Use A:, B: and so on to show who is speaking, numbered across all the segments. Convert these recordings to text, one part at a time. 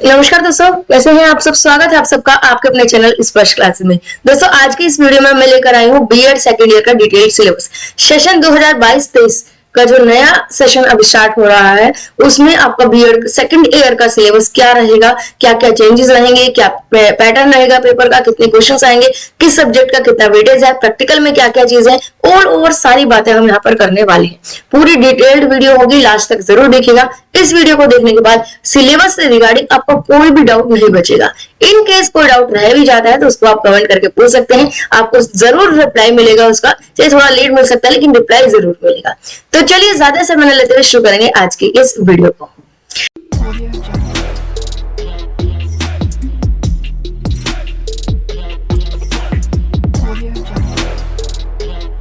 A: नमस्कार दोस्तों, कैसे हैं आप सब। स्वागत है आप सबका आपके अपने चैनल स्पर्श क्लासेस में। दोस्तों आज की इस वीडियो में मैं लेकर आई हूँ बीएड सेकेंड ईयर का डिटेल्ड सिलेबस। सेशन 2022-23 का जो नया सेशन अब स्टार्ट हो रहा है उसमें आपका बीएड सेकंड ईयर का सिलेबस क्या रहेगा, क्या क्या चेंजेस रहेंगे, क्या पैटर्न रहेगा पेपर का, कितने क्वेश्चंस आएंगे, किस सब्जेक्ट का कितना वेटेज है, प्रैक्टिकल में क्या क्या चीजें, ऑल ओवर सारी बातें हम यहाँ पर करने वाले हैं। पूरी डिटेल्ड वीडियो होगी, लास्ट तक जरूर देखिएगा। इस वीडियो को देखने के बाद सिलेबस से रिगार्डिंग आपका कोई भी डाउट नहीं बचेगा। इन केस कोई डाउट रह भी जाता है तो उसको आप कमेंट करके पूछ सकते हैं, आपको जरूर रिप्लाई मिलेगा। उसका चाहे थोड़ा लेट मिल सकता है लेकिन रिप्लाई जरूर मिलेगा। तो चलिए ज्यादा समय न लेते हुए शुरू करेंगे आज की इस वीडियो को।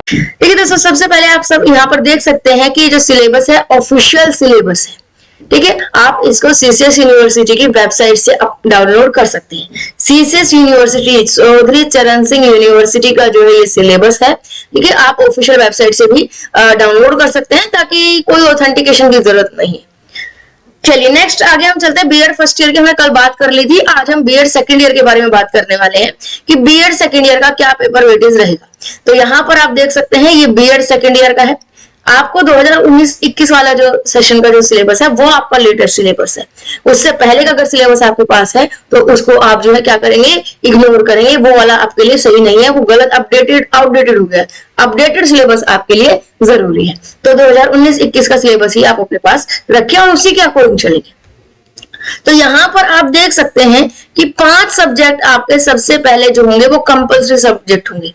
A: ठीक है दोस्तों, सबसे पहले आप सब यहाँ पर देख सकते हैं कि जो सिलेबस है ऑफिशियल सिलेबस है। ठीक है, आप इसको सीसीएस यूनिवर्सिटी की वेबसाइट से डाउनलोड कर सकते हैं। सीसीएस यूनिवर्सिटी चौधरी चरण सिंह यूनिवर्सिटी का जो है ये सिलेबस है। ठीक है, आप ऑफिशियल वेबसाइट से भी डाउनलोड कर सकते हैं ताकि कोई ऑथेंटिकेशन की जरूरत नहीं है। चलिए नेक्स्ट आगे हम चलते हैं। बीएड फर्स्ट ईयर की हमने कल बात कर ली थी, आज हम बीएड सेकंड ईयर के बारे में बात करने वाले हैं कि बीएड सेकंड ईयर का क्या पेपर वेटेज रहेगा। तो यहाँ पर आप देख सकते हैं ये बीएड सेकंड ईयर का है। आपको 2019-21 वाला जो सेशन का जो सिलेबस है वो आपका लेटेस्ट सिलेबस है। उससे पहले का अगर सिलेबस आपके पास है तो उसको आप जो है क्या करेंगे, इग्नोर करेंगे। वो वाला आपके लिए सही नहीं है, वो गलत आउटडेटेड हो गया। अपडेटेड सिलेबस आपके लिए जरूरी है। तो 2019-21 का सिलेबस ही आप अपने पास रखिए और उसी के अकॉर्डिंग चलेंगे। तो यहाँ पर आप देख सकते हैं कि 5 सब्जेक्ट आपके सबसे पहले जो होंगे वो कंपल्सरी सब्जेक्ट होंगे।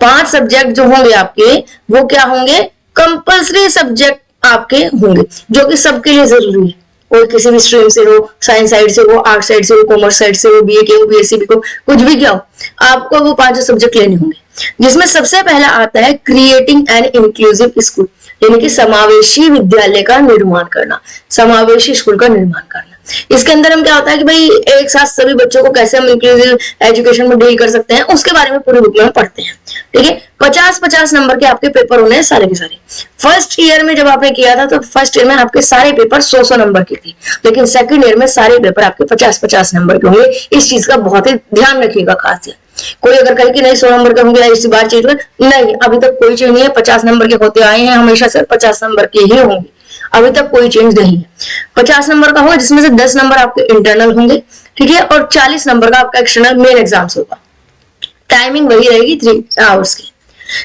A: 5 सब्जेक्ट जो होंगे आपके वो क्या होंगे, कंपल्सरी सब्जेक्ट आपके होंगे, जो कि सबके लिए जरूरी है। कोई किसी भी स्ट्रीम से हो, साइंस साइड से हो, आर्ट साइड से हो, कॉमर्स साइड से हो, बीए के हो, बीएससी को, कुछ भी क्या हो, आपको वो 5 सब्जेक्ट लेने होंगे। जिसमें सबसे पहला आता है क्रिएटिंग एन इंक्लूसिव स्कूल, यानी कि समावेशी विद्यालय का निर्माण करना, समावेशी स्कूल का निर्माण करना। इसके अंदर हम क्या होता है कि भाई एक साथ सभी बच्चों को कैसे हम इंक्लूसिव एजुकेशन में डील कर सकते हैं उसके बारे में पूरी बुक में हम पढ़ते हैं। ठीक है, 50-50 नंबर के आपके पेपर होने हैं सारे के सारे। फर्स्ट ईयर में जब आपने किया था तो फर्स्ट ईयर में आपके सारे पेपर 100-100 नंबर के थे, लेकिन सेकंड ईयर में सारे पेपर आपके 50-50 नंबर के होंगे। इस चीज का बहुत ही ध्यान रखिएगा खास। कोई अगर कहे कि नहीं 100 नंबर के होंगे इसी बार चेंज हुए, नहीं, अभी तक कोई चेंज नहीं है। 50 नंबर के होते आए हैं, हमेशा से 50 नंबर के ही होंगे, अभी तक कोई चेंज नहीं है। 50 नंबर का होगा जिसमें से 10 नंबर आपके इंटरनल होंगे। ठीक है, और 40 नंबर का आपका एक्सटर्नल मेन एग्जाम्स होगा। टाइमिंग वही रहेगी 3 आवर्स की।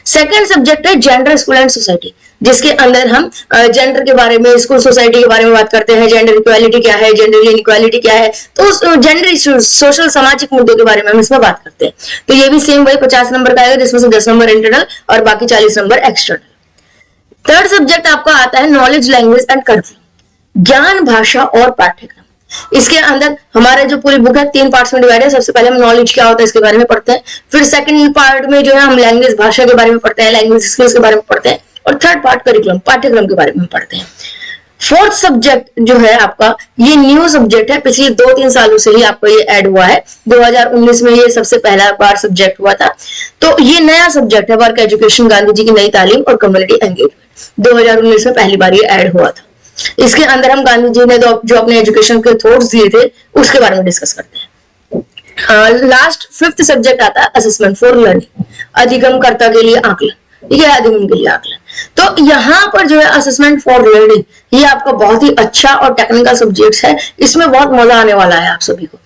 A: सेकंड सब्जेक्ट है जेंडर, स्कूल एंड सोसाइटी, जिसके अंदर हम जेंडर के बारे में, स्कूल सोसाइटी के बारे में बात करते हैं। जेंडर इक्वालिटी क्या है, जेंडर इनइक्वालिटी क्या है, तो जेंडर इश्यूज, सोशल सामाजिक मुद्दों के बारे में हम इसमें बात करते हैं। तो ये भी सेम वही 50 नंबर का आएगा जिसमें से 10 नंबर इंटरनल और बाकी 40 नंबर एक्सटर्नल। थर्ड सब्जेक्ट आपका आता है नॉलेज, लैंग्वेज एंड करिकुलम, ज्ञान, भाषा और पाठ्यक्रम। इसके अंदर हमारे जो पूरी बुक है 3 पार्ट्स में डिवाइड है। सबसे पहले हम नॉलेज क्या होता है इसके बारे में पढ़ते हैं, फिर सेकंड पार्ट में जो है हम लैंग्वेज, भाषा के बारे में पढ़ते हैं, लैंग्वेज स्किल्स के बारे में पढ़ते हैं, और थर्ड पार्ट करिकुलम, पाठ्यक्रम के बारे में पढ़ते हैं। फोर्थ सब्जेक्ट जो है आपका ये न्यू सब्जेक्ट है, पिछले 2-3 सालों से ही आपको ये ऐड हुआ है। 2019 में ये सबसे पहला बार सब्जेक्ट हुआ था, तो ये नया सब्जेक्ट है वर्क एजुकेशन, गांधी जी की नई तालीम और कम्युनिटी एंगेजमेंट। 2019 में पहली बार ये ऐड हुआ था। इसके अंदर हम गांधी जी ने जो अपने एजुकेशन के थॉट्स दिए थे उसके बारे में डिस्कस करते हैं। लास्ट 5th सब्जेक्ट आता है असेसमेंट फॉर लर्निंग, अधिगमकर्ता के लिए आकलन। ये अधिगम के लिए आकलन। तो यहाँ पर जो है असेसमेंट फॉर लर्निंग ये आपका बहुत ही अच्छा और टेक्निकल सब्जेक्ट है, इसमें बहुत मजा आने वाला है आप सभी को।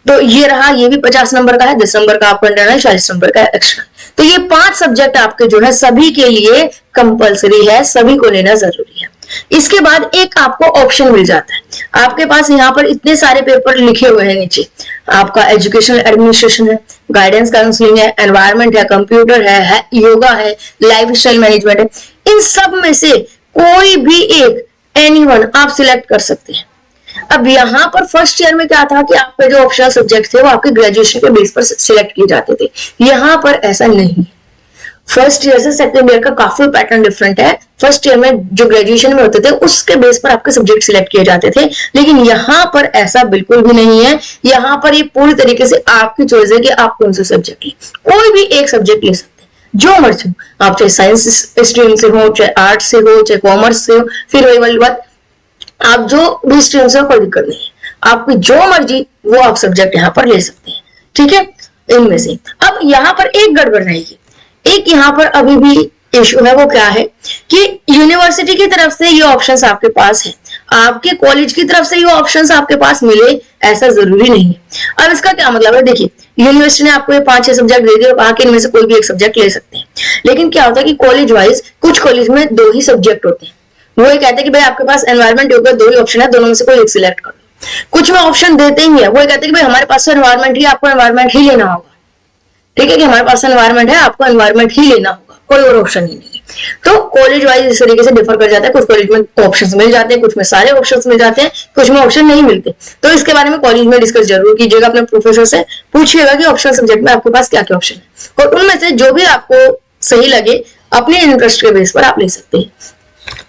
A: तो ये रहा, ये भी 50 नंबर का है, 10 नंबर का आपका इंटरनल, 40 नंबर का एक्स्ट्रा। तो ये 5 सब्जेक्ट आपके जो है सभी के लिए कंपलसरी है, सभी को लेना जरूरी है। इसके बाद एक आपको ऑप्शन मिल जाता है। आपके पास यहाँ पर इतने सारे पेपर लिखे हुए हैं नीचे, आपका एजुकेशनल एडमिनिस्ट्रेशन है, गाइडेंस काउंसलिंग है, एनवायरमेंट है, कंप्यूटर है, योगा है, लाइफ स्टाइल मैनेजमेंट है। इन सब में से कोई भी एक एनीवन आप सिलेक्ट कर सकते हैं। अब यहाँ पर फर्स्ट ईयर में क्या था कि आपके जो ऑप्शनल सब्जेक्ट थे वो आपके ग्रेजुएशन के बेस पर सिलेक्ट किए जाते थे। यहाँ पर ऐसा नहीं है। फर्स्ट ईयर से सेकंड ईयर का काफी पैटर्न डिफरेंट है। फर्स्ट ईयर में जो ग्रेजुएशन में होते थे उसके बेस पर आपके सब्जेक्ट सिलेक्ट किए जाते थे, लेकिन यहाँ पर ऐसा बिल्कुल भी नहीं है। यहाँ पर ये पूरी तरीके से आपकी चॉइस है कि आप कौन सा सब्जेक्ट ले, कोई भी एक सब्जेक्ट ले सकते हैं जो मर्जी हो। आप चाहे साइंस स्ट्रीम से हो, चाहे आर्ट से हो, चाहे कॉमर्स से हो, फिर वही वाली बात, आप जो भी स्ट्रीम से हो कोई दिक्कत नहीं है। आपकी जो मर्जी वो आप सब्जेक्ट यहाँ पर ले सकते हैं, ठीक है। इनमें से अब यहाँ पर एक गड़बड़ रहेगी, एक यहाँ पर अभी भी इशू है, वो क्या है कि यूनिवर्सिटी की तरफ से ये ऑप्शंस आपके पास है, आपके कॉलेज की तरफ से ये ऑप्शंस आपके पास मिले ऐसा जरूरी नहीं है। अब इसका क्या मतलब है, देखिए यूनिवर्सिटी ने आपको ये 5-6 सब्जेक्ट दे दिए, वहां के इनमें से कोई भी एक सब्जेक्ट ले सकते हैं, लेकिन क्या होता है कि कॉलेज वाइज कुछ कॉलेज में 2 ही सब्जेक्ट होते हैं। वो ये कहते हैं कि भाई आपके पास एनवायरमेंट योग 2 ही ऑप्शन है, दोनों में से कोई एक सिलेक्ट कर लो। कुछ में ऑप्शन देते ही है, वो ये कहते हैं कि भाई हमारे पास तो एनवायरमेंट ही, आपको एनवायरमेंट ही लेना होगा, ठीक है, कि हमारे पास एनवायरमेंट है, आपको एनवायरमेंट ही लेना होगा, कोई और ऑप्शन ही नहीं है। तो कॉलेज वाइज इस तरीके से डिफर कर जाता है, कुछ कॉलेज में ऑप्शंस मिल जाते हैं, कुछ में सारे ऑप्शंस मिल जाते हैं, कुछ में ऑप्शन नहीं मिलते। तो इसके बारे में कॉलेज में डिस्कस जरूर कीजिएगा, अपने प्रोफेसर से पूछिएगा कि ऑप्शनल सब्जेक्ट में आपके पास क्या क्या ऑप्शन है, और उनमें से जो भी आपको सही लगे अपने इंटरेस्ट के बेस पर आप ले सकते हैं।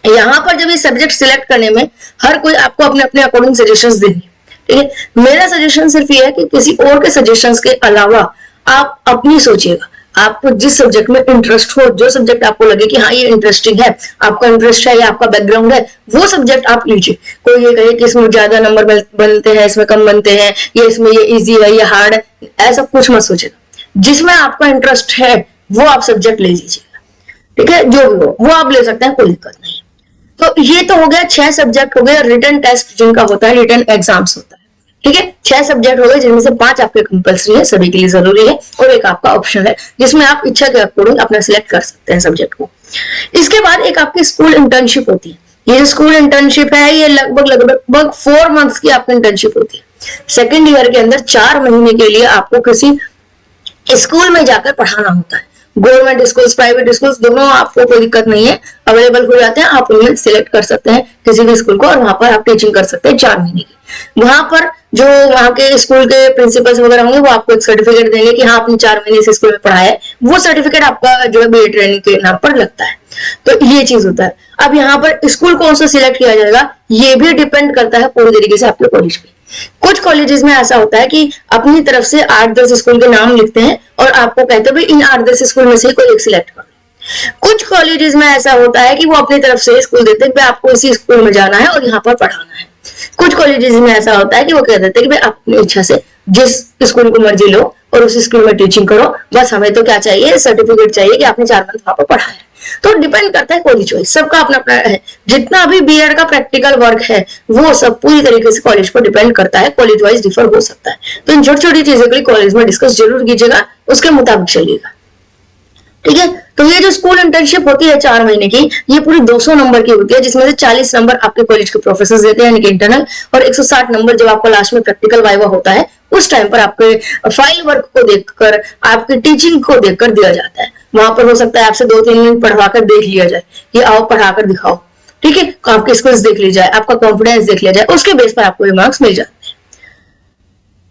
A: यहाँ पर जब ये सब्जेक्ट सिलेक्ट करने में हर कोई आपको अपने अपने अकॉर्डिंग सजेशंस देंगे, ठीक है। मेरा सजेशन सिर्फ ये है कि किसी और के सजेशंस के अलावा आप अपनी सोचिएगा, आपको जिस सब्जेक्ट में इंटरेस्ट हो, जो सब्जेक्ट आपको लगे कि हाँ ये इंटरेस्टिंग है, आपका इंटरेस्ट है या आपका बैकग्राउंड है, वो सब्जेक्ट आप लीजिए। कोई ये कहे कि इसमें ज्यादा नंबर बनते हैं, इसमें कम बनते हैं, ये इसमें ये इजी है, ये हार्ड है, ऐसा कुछ मत सोचेगा। जिसमें आपका इंटरेस्ट है वो आप सब्जेक्ट ले लीजिएगा, ठीक है, जो भी हो वो आप ले सकते हैं, कोई दिक्कत नहीं। तो ये तो हो गया 6 सब्जेक्ट हो गए, रिटन टेस्ट जिनका होता है, रिटन एग्जाम्स होता है, ठीक है। 6 सब्जेक्ट हो गए जिनमें से 5 आपके कंपल्सरी है, सभी के लिए जरूरी है, और एक आपका ऑप्शन है जिसमें आप इच्छा के अकॉर्डिंग अपना सिलेक्ट कर सकते हैं सब्जेक्ट को। इसके बाद एक आपकी स्कूल इंटर्नशिप होती है। ये जो स्कूल इंटर्नशिप है ये लगभग 4 मंथ्स की आपकी इंटर्नशिप होती है। सेकेंड ईयर के अंदर 4 महीने के लिए आपको किसी स्कूल में जाकर पढ़ाना होता है। गवर्नमेंट स्कूल्स, प्राइवेट स्कूल्स दोनों आपको कोई दिक्कत नहीं है, अवेलेबल हो जाते हैं, आप उनमें सिलेक्ट कर सकते हैं किसी भी स्कूल को, और वहां पर आप टीचिंग कर सकते हैं 4 महीने की। वहां पर जो वहां के स्कूल के प्रिंसिपल्स वगैरह होंगे वो आपको एक सर्टिफिकेट देंगे कि हाँ आपने 4 महीने इस स्कूल में पढ़ाया है, वो सर्टिफिकेट आपका जो है बीए ट्रेनिंग के नाम पर लगता है। तो ये चीज होता है। अब यहाँ पर स्कूल कौन सा सिलेक्ट किया जाएगा ये भी डिपेंड करता है पूरी तरीके से आपके कॉलेज पे। कुछ कॉलेजेस में ऐसा होता है कि अपनी तरफ से 8-10 स्कूल के नाम लिखते हैं और आपको कहते हैं भाई इन 8-10 स्कूल में से कोई एक सिलेक्ट कर। कुछ कॉलेजेस में ऐसा होता है कि वो अपनी तरफ से स्कूल देते हैं कि आपको इसी स्कूल में जाना है और यहाँ पर पढ़ाना है। कुछ कॉलेजेस में ऐसा होता है कि वो कह देते हैं कि भाई अपनी इच्छा से जिस स्कूल को मर्जी लो और उस स्कूल में टीचिंग करो, बस हमें तो क्या चाहिए, सर्टिफिकेट चाहिए कि आपने 4 मंथ वहां पर पढ़ा है। तो डिपेंड करता है कॉलेज चॉइस, सबका अपना अपना है। जितना भी बीएड का प्रैक्टिकल वर्क है वो सब पूरी तरीके से कॉलेज पर डिपेंड करता है, कॉलेज वाइज डिफर हो सकता है। तो इन छोटी छोटी चीजों के लिए कॉलेज में डिस्कस जरूर कीजिएगा, उसके मुताबिक चलिएगा, ठीक है। तो ये जो स्कूल इंटर्नशिप होती है 4 महीने की, ये पूरी 200 नंबर की होती है, जिसमें से 40 नंबर आपके कॉलेज के प्रोफेसर देते हैं यानी कि इंटरनल, और 160 नंबर जब आपका लास्ट में प्रैक्टिकल वाइवा होता है उस टाइम पर आपके फाइल वर्क को देखकर, आपकी टीचिंग को देखकर दिया जाता है। वहां पर हो सकता है आपसे 2-3 मिनट पढ़वाकर देख लिया जाए कि आओ पढ़ाकर दिखाओ, ठीक है, आपके स्किल्स देख ली जाए, आपका कॉन्फिडेंस देख लिया जाए, उसके बेस पर आपको ये मार्क्स मिल जाते हैं।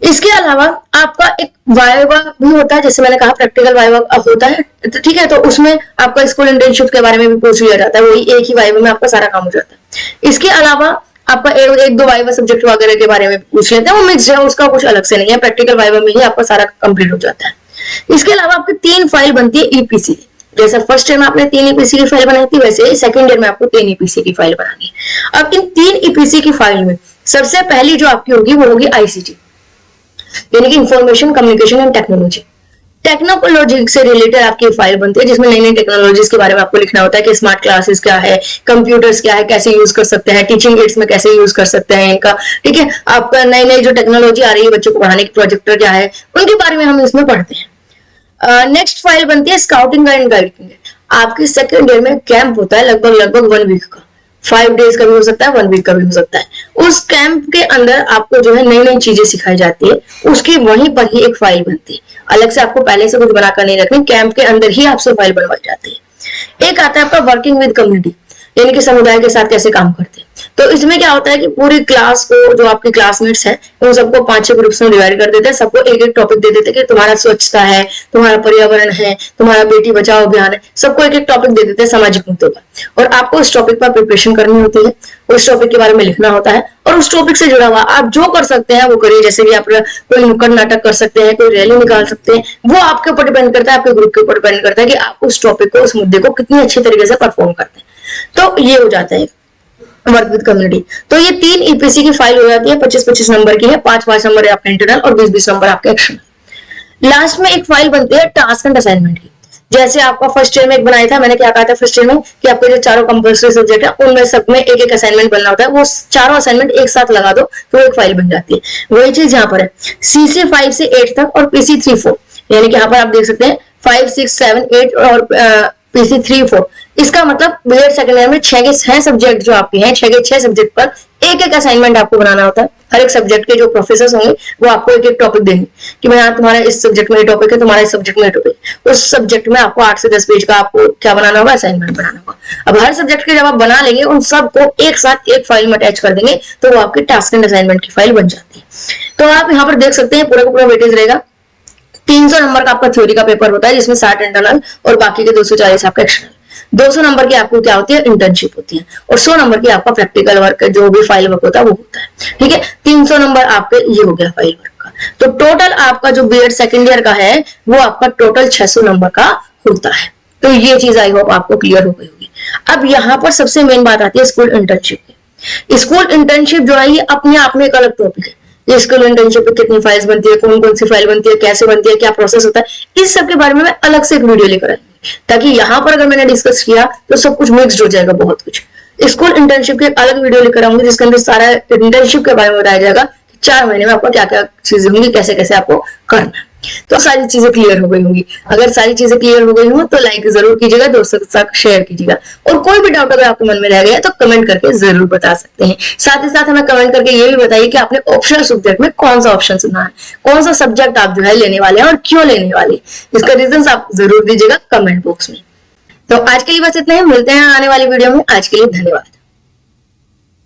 A: इसके अलावा आपका एक वाइवा भी होता है, जैसे मैंने कहा प्रैक्टिकल वाइवा होता है, ठीक है। तो उसमें आपका स्कूल इंटर्नशिप के बारे में भी पूछ लिया जाता है, वही एक ही वाइवा में आपका सारा काम हो जाता है। इसके अलावा आपका 1-2 वाइवा सब्जेक्ट वगैरह के बारे में पूछ लेते हैं, वो मिक्स है, उसका कुछ अलग से नहीं है, प्रैक्टिकल वाइवा में ही आपका सारा कंप्लीट हो जाता है। इसके अलावा आपकी 3 फाइल बनती है ईपीसी। जैसे फर्स्ट ईयर में आपने 3 ईपीसी की फाइल बनाई थी, वैसे सेकंड ईयर में आपको 3 ईपीसी की फाइल बनानी है। अब इन 3 ईपीसी की फाइल में सबसे पहली जो आपकी होगी वो होगी आईसीटी, यानी कि information communication and technology. Technology से रिलेटेड आपकी फाइल बनती है, जिसमें नई नई टेक्नोलॉजीज के बारे में आपको लिखना होता है कि स्मार्ट क्लासेस क्या है, कंप्यूटर्स क्या है, कैसे यूज कर सकते हैं, टीचिंग एड्स में कैसे यूज कर सकते हैं इनका, ठीक है। आपका नई नई जो टेक्नोलॉजी आ रही है बच्चों को पढ़ाने की, प्रोजेक्टर क्या है, उनके बारे में हम इसमें पढ़ते हैं। नेक्स्ट फाइल बनती है स्काउटिंग एंड गाइडिंग। आपकी सेकेंड ईयर में कैंप होता है लगभग 1 वीक का, 5 डेज का भी हो सकता है, 1 वीक का भी हो सकता है। उस कैंप के अंदर आपको जो है नई नई चीजें सिखाई जाती है, उसकी वहीं पर ही एक फाइल बनती है, अलग से आपको पहले से कुछ बनाकर नहीं रखनी, कैंप के अंदर ही आपसे फाइल बनवाई जाती है। एक आता है आपका वर्किंग विद कम्युनिटी, यानी कि समुदाय के साथ कैसे काम करते हैं। तो इसमें क्या होता है कि पूरी क्लास को, जो आपके क्लासमेट्स हैं, उन सबको 5-6 ग्रुप्स में डिवाइड कर देते हैं, सबको एक टॉपिक दे देते हैं कि तुम्हारा स्वच्छता है, तुम्हारा पर्यावरण है, तुम्हारा बेटी बचाओ अभियान है, सबको एक टॉपिक दे देते हैं सामाजिक मुद्दों पर, और आपको उस टॉपिक पर प्रिपरेशन करनी होती है, उस टॉपिक के बारे में लिखना होता है, और उस टॉपिक से जुड़ा हुआ आप जो कर सकते हैं वो करिए। जैसे कि आप कोई नुक्कड़ नाटक कर सकते हैं, कोई रैली निकाल सकते हैं, वो आपके ऊपर डिपेंड करता है, आपके ग्रुप के ऊपर डिपेंड करता है कि आप उस टॉपिक को, उस मुद्दे को कितनी अच्छी तरीके से परफॉर्म करते हैं। तो ये हो जाता है। Work with community. तो ये 3 ईपीसी की फाइल हो जाती है, 25-25 नंबर की है, 5-5 नंबर है आपका इंटरनल और 20-20 नंबर आपके एक्सटर्नल। लास्ट में एक फाइल बनती है टास्क एंड असाइनमेंट की। जैसे आपका फर्स्ट ईयर में एक बनाया था, मैंने क्या कहा था फर्स्ट ईयर में कि आपके जो चारों कंपल्सरी सब्जेक्ट है उनमें सब में एक एक असाइनमेंट बनना होता है, वो चारों असाइनमेंट एक साथ लगा दो तो एक फाइल बन जाती है। वही चीज यहाँ पर है, CC 5 से 8 तक और PC 3-4, यानी कि यहाँ पर आप देख सकते हैं 5, 6, 7, 8 और PC 3-4। इसका मतलब बीएड सेकेंड ईयर में 6 के 6 सब्जेक्ट जो आपके हैं, 6 के 6 सब्जेक्ट पर एक एक असाइनमेंट आपको बनाना होता है। हर एक सब्जेक्ट के जो प्रोफेसर होंगे वो आपको एक एक टॉपिक देंगे कि भाई हाँ तुम्हारा इस सब्जेक्ट में ये टॉपिक है, तुम्हारा इस सब्जेक्ट में ये टॉपिक, उस सब्जेक्ट में आपको 8 से 10 पेज का आपको क्या बनाना होगा, असाइनमेंट बनाना होगा। अब हर सब्जेक्ट के जब आप बना लेंगे उन सबको एक साथ एक फाइल में अटैच कर देंगे तो वो आपकी टास्क एंड असाइनमेंट की फाइल बन जाती है। तो आप यहाँ पर देख सकते हैं पूरा का पूरा वेटेज रहेगा। 300 नंबर का आपका थ्योरी का पेपर होता है जिसमें 60 इंटरनल और बाकी के 240 आपका एक्सटर्नल। 200 नंबर की आपको क्या होती है, इंटर्नशिप होती है, और 100 नंबर की आपका प्रैक्टिकल वर्क जो भी फाइल वर्क होता है वो होता है। ठीक है, 300 नंबर आपके ये हो गया फाइल वर्क का। तो टोटल आपका जो बीएड सेकेंड ईयर का है वो आपका टोटल 600 नंबर का होता है। तो ये चीज आई होप आपको क्लियर हो गई होगी। अब यहाँ पर सबसे मेन बात आती है स्कूल इंटर्नशिप की। स्कूल इंटर्नशिप जो है ये अपने आप में एक अलग टॉपिक है। ये स्कूल इंटर्नशिप पे कितनी फाइल्स बनती है, कौन कौन सी फाइल बनती है, कैसे बनती है, क्या प्रोसेस होता है, इस सब के बारे में मैं अलग से एक वीडियो लेकर आई, ताकि यहाँ पर अगर मैंने डिस्कस किया तो सब कुछ मिक्स्ड हो जाएगा बहुत कुछ। स्कूल इंटर्नशिप की अलग वीडियो लेकर आऊंगी जिसके अंदर सारा इंटर्नशिप के बारे में बताया जाएगा, 4 महीने में आपको क्या क्या चीजें होंगी, कैसे कैसे आपको करना है। तो सारी चीजें क्लियर हो गई होंगी। अगर सारी चीजें क्लियर हो गई हो तो लाइक जरूर कीजिएगा, दोस्तों के साथ शेयर कीजिएगा, और कोई भी डाउट अगर आपके मन में रह गया तो कमेंट करके जरूर बता सकते हैं। साथ ही साथ हमें कमेंट करके ये भी बताइए कि आपने ऑप्शनल सब्जेक्ट में कौन सा ऑप्शन चुना है, कौन सा सब्जेक्ट आप जो है लेने वाले हैं और क्यों लेने वाले, इसका रीजन आप जरूर दीजिएगा कमेंट बॉक्स में। तो आज के लिए बस इतना ही, मिलते हैं आने वाली वीडियो में। आज के लिए धन्यवाद।